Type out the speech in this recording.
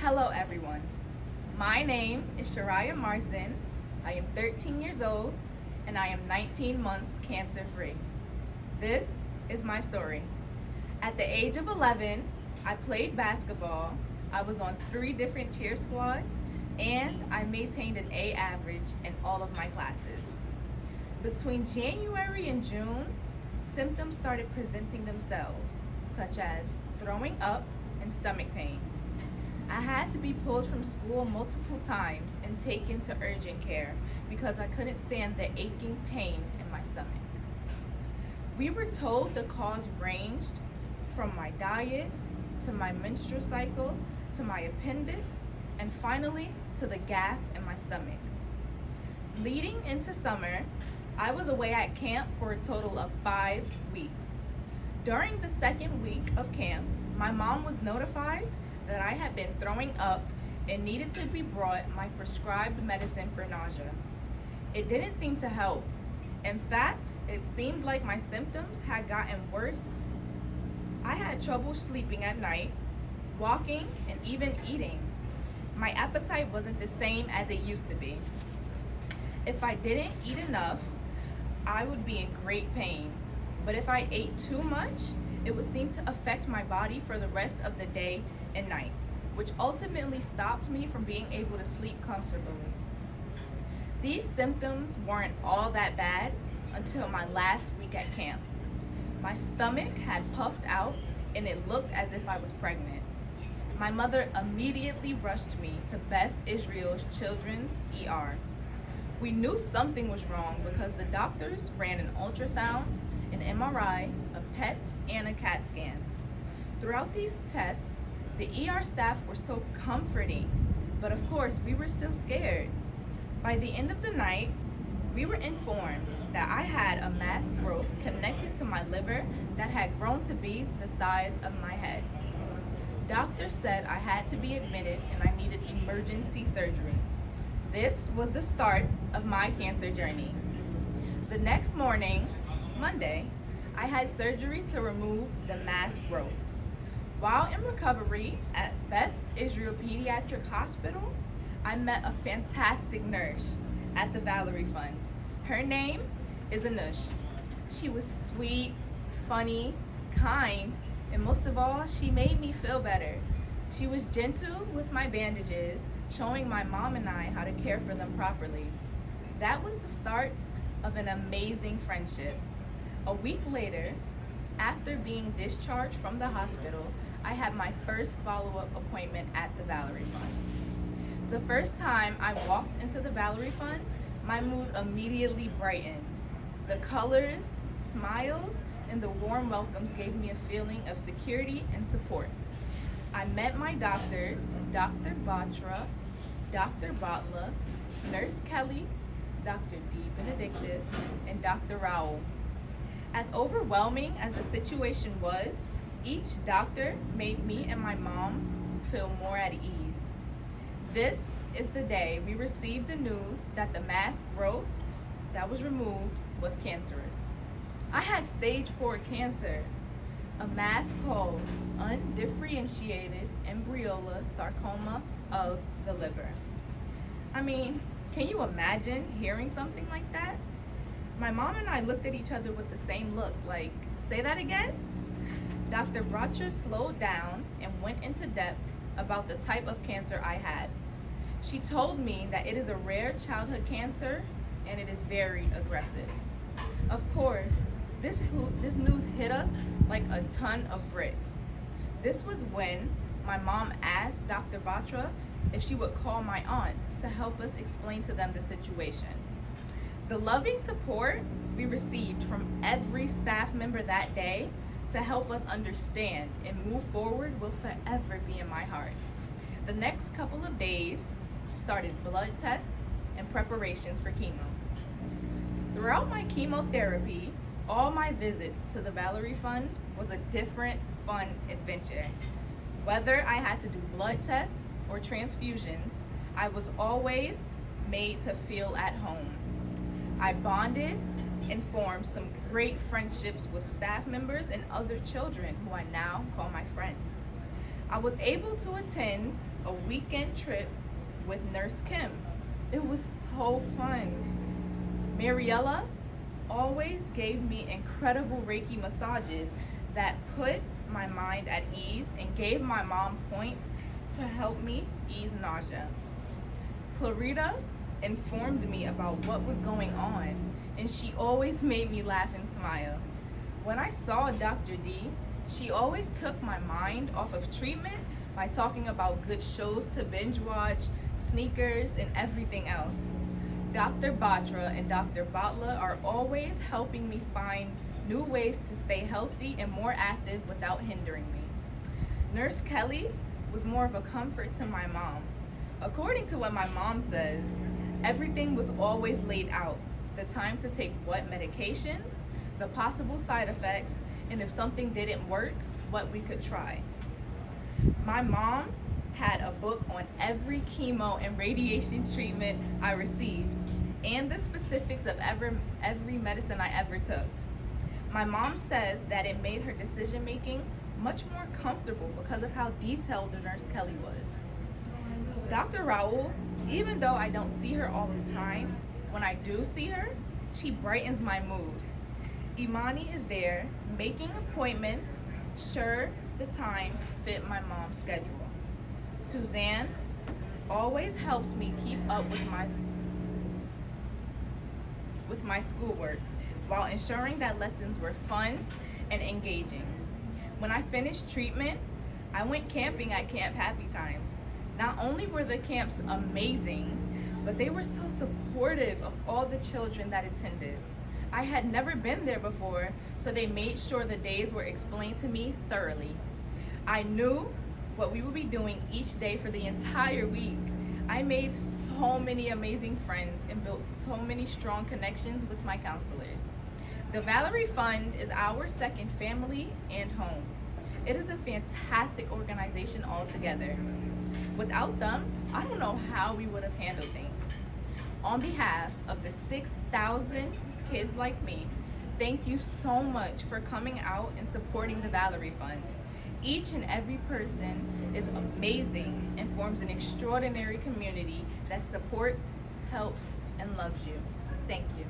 Hello everyone. My name is Shariah Marsden. I am 13 years old and I am 19 months cancer free. This is my story. At the age of 11, I played basketball. I was on 3 different cheer squads and I maintained an A average in all of my classes. Between January and June, symptoms started presenting themselves, such as throwing up and stomach pains. I had to be pulled from school multiple times and taken to urgent care because I couldn't stand the aching pain in my stomach. We were told the cause ranged from my diet to my menstrual cycle to my appendix and finally to the gas in my stomach. Leading into summer, I was away at camp for a total of 5 weeks. During the second week of camp, my mom was notified that I had been throwing up and needed to be brought my prescribed medicine for nausea. It didn't seem to help. In fact, it seemed like my symptoms had gotten worse. I had trouble sleeping at night, walking, and even eating. My appetite wasn't the same as it used to be. If I didn't eat enough, I would be in great pain. But if I ate too much, it would seem to affect my body for the rest of the day and night, which ultimately stopped me from being able to sleep comfortably. These symptoms weren't all that bad until my last week at camp. My stomach had puffed out and it looked as if I was pregnant. My mother immediately rushed me to Beth Israel's Children's ER. We knew something was wrong because the doctors ran an ultrasound, an MRI, a PET, and a CAT scan. Throughout these tests, the ER staff were so comforting, but of course we were still scared. By the end of the night, we were informed that I had a mass growth connected to my liver that had grown to be the size of my head. Doctors said I had to be admitted and I needed emergency surgery. This was the start of my cancer journey. The next morning, Monday, I had surgery to remove the mass growth. While in recovery at Beth Israel Pediatric Hospital, I met a fantastic nurse at the Valerie Fund. Her name is Anush. She was sweet, funny, kind, and most of all, she made me feel better. She was gentle with my bandages, showing my mom and I how to care for them properly. That was the start of an amazing friendship. A week later, after being discharged from the hospital, I had my first follow-up appointment at the Valerie Fund. The first time I walked into the Valerie Fund, my mood immediately brightened. The colors, smiles, and the warm welcomes gave me a feeling of security and support. I met my doctors, Dr. Batra, Dr. Butler, Nurse Kelly, Dr. D. Benedictus, and Dr. Rowell. As overwhelming as the situation was, each doctor made me and my mom feel more at ease. This is the day we received the news that the mass growth that was removed was cancerous. I had stage 4 cancer, a mass called undifferentiated embryolar sarcoma of the liver. I mean, can you imagine hearing something like that? My mom and I looked at each other with the same look, like, say that again? Dr. Bratcher slowed down and went into depth about the type of cancer I had. She told me that it is a rare childhood cancer and it is very aggressive. Of course, this news hit us like a ton of bricks. This was when my mom asked Dr. Batra if she would call my aunts to help us explain to them the situation. The loving support we received from every staff member that day to help us understand and move forward will forever be in my heart. The next couple of days started blood tests and preparations for chemo. Throughout my chemotherapy, all my visits to the Valerie Fund was a different fun adventure. Whether I had to do blood tests or transfusions, I was always made to feel at home. I bonded and formed some great friendships with staff members and other children who I now call my friends. I was able to attend a weekend trip with Nurse Kim. It was so fun. Mariella always gave me incredible Reiki massages that put my mind at ease and gave my mom points to help me ease nausea. Clarita informed me about what was going on, and she always made me laugh and smile. When I saw Dr. D, she always took my mind off of treatment by talking about good shows to binge watch, sneakers, and everything else. Dr. Batra and Dr. Batla are always helping me find new ways to stay healthy and more active without hindering me. Nurse Kelly was more of a comfort to my mom. According to what my mom says, everything was always laid out. The time to take what medications, the possible side effects, and if something didn't work, what we could try. My mom had a book on every chemo and radiation treatment I received and the specifics of every medicine I ever took. My mom says that it made her decision making much more comfortable because of how detailed the Nurse Kelly was. Dr. Raoul, even though I don't see her all the time, when I do see her, she brightens my mood. Imani is there making appointments, sure the times fit my mom's schedule. Suzanne always helps me keep up with my schoolwork while ensuring that lessons were fun and engaging. When I finished treatment, I went camping at Camp Happy Times. Not only were the camps amazing, but they were so supportive of all the children that attended. I had never been there before, so they made sure the days were explained to me thoroughly. I knew what we would be doing each day for the entire week. I made so many amazing friends and built so many strong connections with my counselors. The Valerie Fund is our second family and home. It is a fantastic organization altogether. Without them, I don't know how we would have handled things. On behalf of the 6,000 kids like me, thank you so much for coming out and supporting the Valerie Fund. Each and every person is amazing and forms an extraordinary community that supports, helps, and loves you. Thank you.